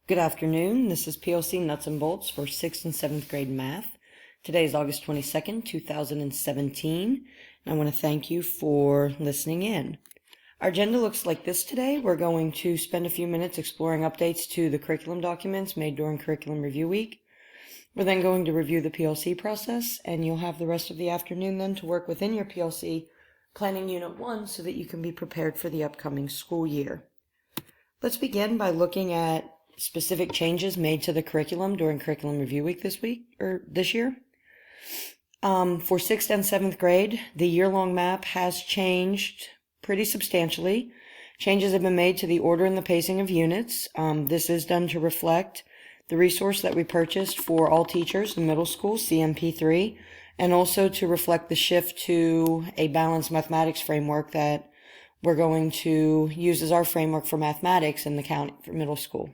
Good afternoon. This is PLC Nuts and Bolts for 6th and 7th grade math. Today is August 22nd, 2017, and I want to thank you for listening in. Our agenda looks like this today. We're going to spend a few minutes exploring updates to the curriculum documents made during Curriculum Review Week. We're then going to review the PLC process, and you'll have the rest of the afternoon then to work within your PLC, planning Unit 1 so that you can be prepared for the upcoming school year. Let's begin by looking at specific changes made to the curriculum during Curriculum Review Week this year. For 6th and 7th grade, the year-long map has changed pretty substantially. Changes have been made to the order and the pacing of units. This is done to reflect the resource that we purchased for all teachers in middle school, CMP3, and also to reflect the shift to a balanced mathematics framework that we're going to use as our framework for mathematics in the county for middle school.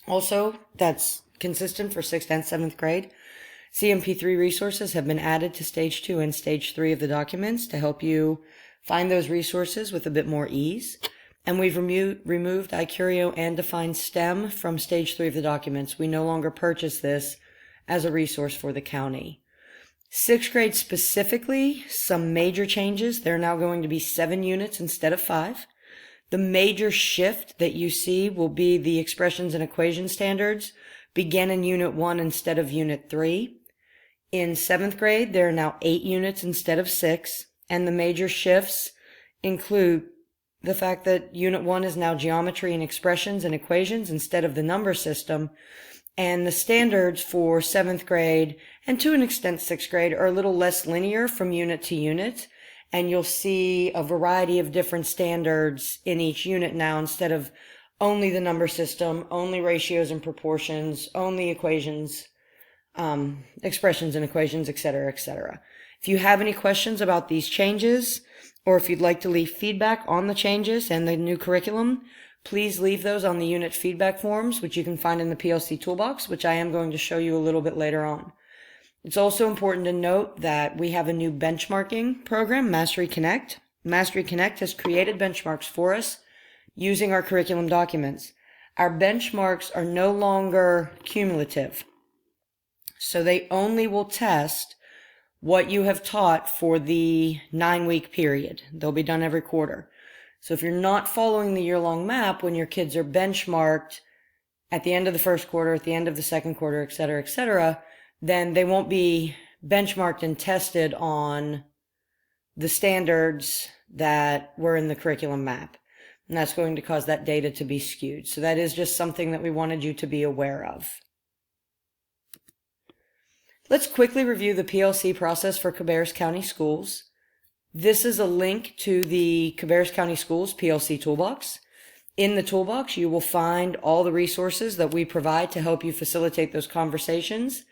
Also, that's consistent for 6th and 7th grade. CMP3 resources have been added to Stage 2 and Stage 3 of the documents to help you find those resources with a bit more ease. And we've removed iCurio and Define STEM from Stage 3 of the documents. We no longer purchase this as a resource for the county. 6th grade specifically, some major changes. There are now going to be 7 units instead of 5. The major shift that you see will be the expressions and equation standards begin in Unit 1 instead of Unit 3. In 7th grade, there are now 8 units instead of 6, and the major shifts include the fact that Unit 1 is now geometry and expressions and equations instead of the number system, and the standards for 7th grade, and to an extent 6th grade, are a little less linear from unit to unit. And you'll see a variety of different standards in each unit now instead of only the number system, only ratios and proportions, only equations, expressions and equations, etc., etc. If you have any questions about these changes, or if you'd like to leave feedback on the changes and the new curriculum, please leave those on the unit feedback forms, which you can find in the PLC toolbox, which I am going to show you a little bit later on. It's also important to note that we have a new benchmarking program, Mastery Connect. Mastery Connect has created benchmarks for us using our curriculum documents. Our benchmarks are no longer cumulative, so they only will test what you have taught for the 9-week period. They'll be done every quarter. So if you're not following the year-long map when your kids are benchmarked at the end of the first quarter, at the end of the second quarter, etc., then they won't be benchmarked and tested on the standards that were in the curriculum map. And that's going to cause that data to be skewed. So that is just something that we wanted you to be aware of. Let's quickly review the PLC process for Cabarrus County Schools. This is a link to the Cabarrus County Schools PLC toolbox. In the toolbox, you will find all the resources that we provide to help you facilitate those conversations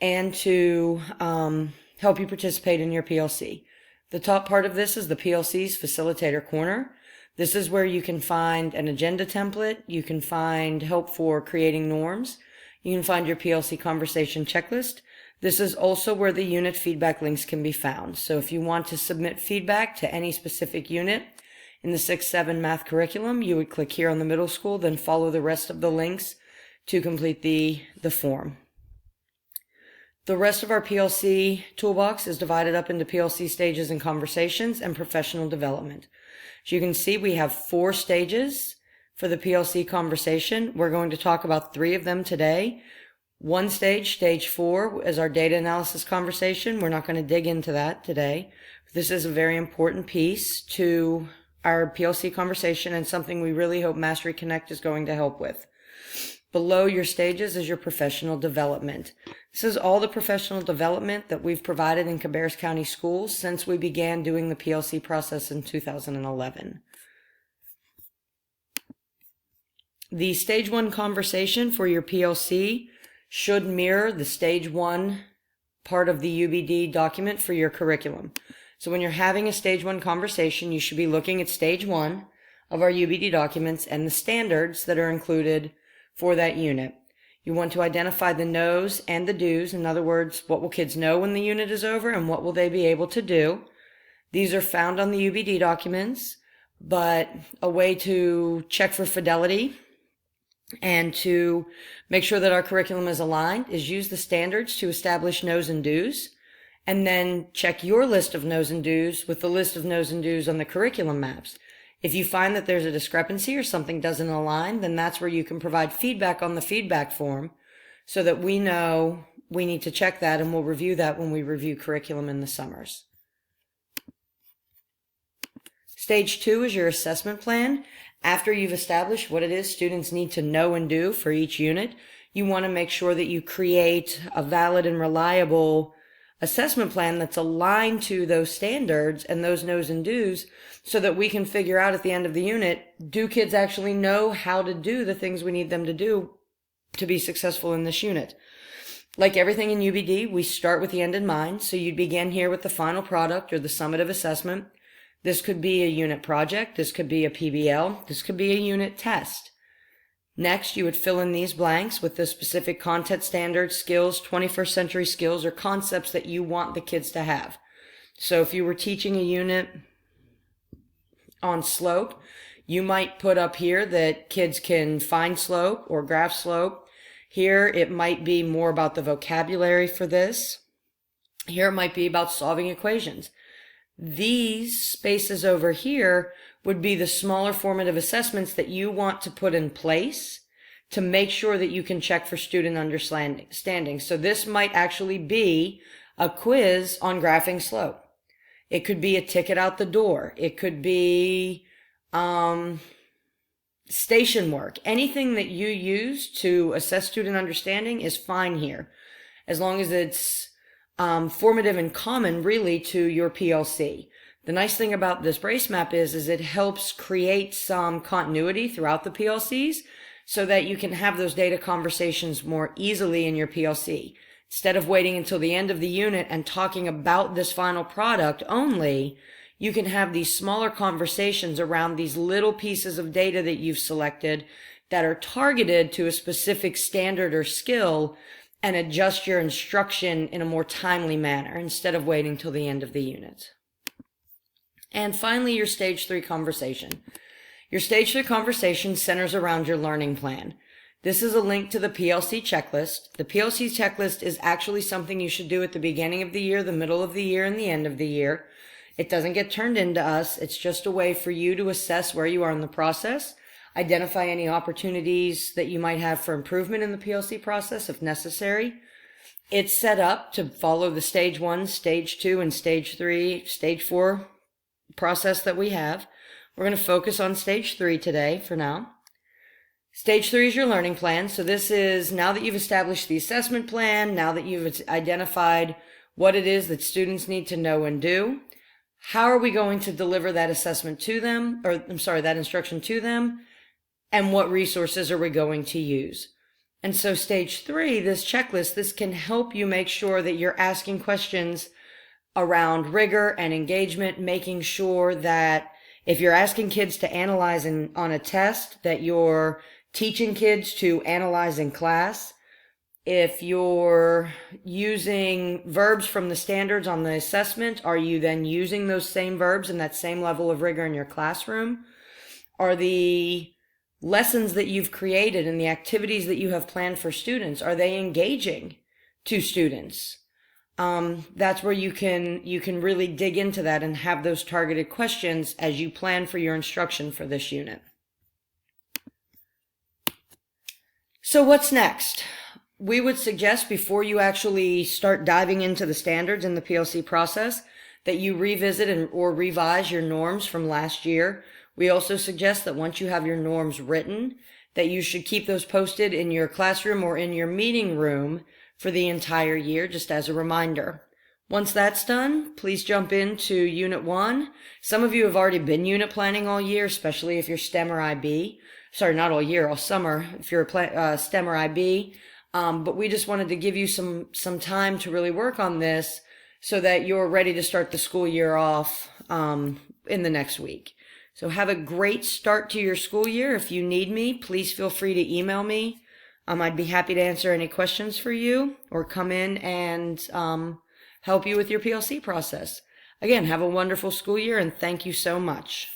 and to help you participate in your PLC. The top part of this is the PLC's Facilitator Corner. This is where you can find an agenda template, you can find help for creating norms, you can find your PLC conversation checklist. This is also where the unit feedback links can be found. So if you want to submit feedback to any specific unit in the 6-7 math curriculum, you would click here on the middle school, then follow the rest of the links to complete the form. The rest of our PLC toolbox is divided up into PLC stages and conversations and professional development. As you can see, we have 4 stages for the PLC conversation. We're going to talk about 3 of them today. One stage, stage 4, is our data analysis conversation. We're not going to dig into that today. This is a very important piece to our PLC conversation and something we really hope Mastery Connect is going to help with. Below your stages is your professional development. This is all the professional development that we've provided in Cabarrus County Schools since we began doing the PLC process in 2011. The Stage 1 conversation for your PLC should mirror the Stage 1 part of the UBD document for your curriculum. So when you're having a Stage 1 conversation, you should be looking at Stage 1 of our UBD documents and the standards that are included for that unit. You want to identify the knows and the do's. In other words, what will kids know when the unit is over and what will they be able to do? These are found on the UBD documents, but a way to check for fidelity And to make sure that our curriculum is aligned is use the standards to establish no's and do's, and then check your list of no's and do's with the list of no's and do's on the curriculum maps. If you find that there's a discrepancy or something doesn't align, then that's where you can provide feedback on the feedback form so that we know we need to check that, and we'll review that when we review curriculum in the summers. Stage 2 is your assessment plan. After you've established what it is students need to know and do for each unit, you want to make sure that you create a valid and reliable assessment plan that's aligned to those standards and those no's and do's, so that we can figure out at the end of the unit, do kids actually know how to do the things we need them to do to be successful in this unit? Like everything in UBD, we start with the end in mind. So you'd begin here with the final product or the summative assessment. This could be a unit project. This could be a PBL. This could be a unit test. Next, you would fill in these blanks with the specific content standards, skills, 21st century skills, or concepts that you want the kids to have. So if you were teaching a unit on slope, you might put up here that kids can find slope or graph slope. Here, it might be more about the vocabulary for this. Here, it might be about solving equations. These spaces over here would be the smaller formative assessments that you want to put in place to make sure that you can check for student understanding. So this might actually be a quiz on graphing slope. It could be a ticket out the door. It could be station work. Anything that you use to assess student understanding is fine here, as long as it's formative and common really to your PLC. The nice thing about this brace map is it helps create some continuity throughout the PLCs so that you can have those data conversations more easily in your PLC. Instead of waiting until the end of the unit and talking about this final product only, you can have these smaller conversations around these little pieces of data that you've selected that are targeted to a specific standard or skill, and adjust your instruction in a more timely manner instead of waiting till the end of the unit. And finally, your stage 3 conversation. Your stage 3 conversation centers around your learning plan. This is a link to the PLC checklist. The PLC checklist is actually something you should do at the beginning of the year, the middle of the year, and the end of the year. It doesn't get turned into us. It's just a way for you to assess where you are in the process, identify any opportunities that you might have for improvement in the PLC process if necessary. It's set up to follow the stage 1, stage 2, and stage 3, stage 4 process that we have. We're going to focus on stage 3 today for now. Stage 3 is your learning plan. So this is now that you've established the assessment plan, now that you've identified what it is that students need to know and do, how are we going to deliver that assessment to them, that instruction to them, and what resources are we going to use? And so stage 3, this checklist, this can help you make sure that you're asking questions around rigor and engagement, making sure that if you're asking kids to analyze on a test, that you're teaching kids to analyze in class. If you're using verbs from the standards on the assessment, are you then using those same verbs and that same level of rigor in your classroom? Are the lessons that you've created and the activities that you have planned for students, are they engaging to students? That's where you can really dig into that and have those targeted questions as you plan for your instruction for this unit. So what's next? We would suggest before you actually start diving into the standards in the PLC process that you revisit or revise your norms from last year. We also suggest that once you have your norms written, that you should keep those posted in your classroom or in your meeting room for the entire year, just as a reminder. Once that's done, please jump into Unit 1. Some of you have already been unit planning all year, especially if you're STEM or IB. Sorry, not all year, all summer, if you're a STEM or IB. But we just wanted to give you some time to really work on this so that you're ready to start the school year off in the next week. So have a great start to your school year. If you need me, please feel free to email me. I'd be happy to answer any questions for you or come in and help you with your PLC process. Again, have a wonderful school year and thank you so much.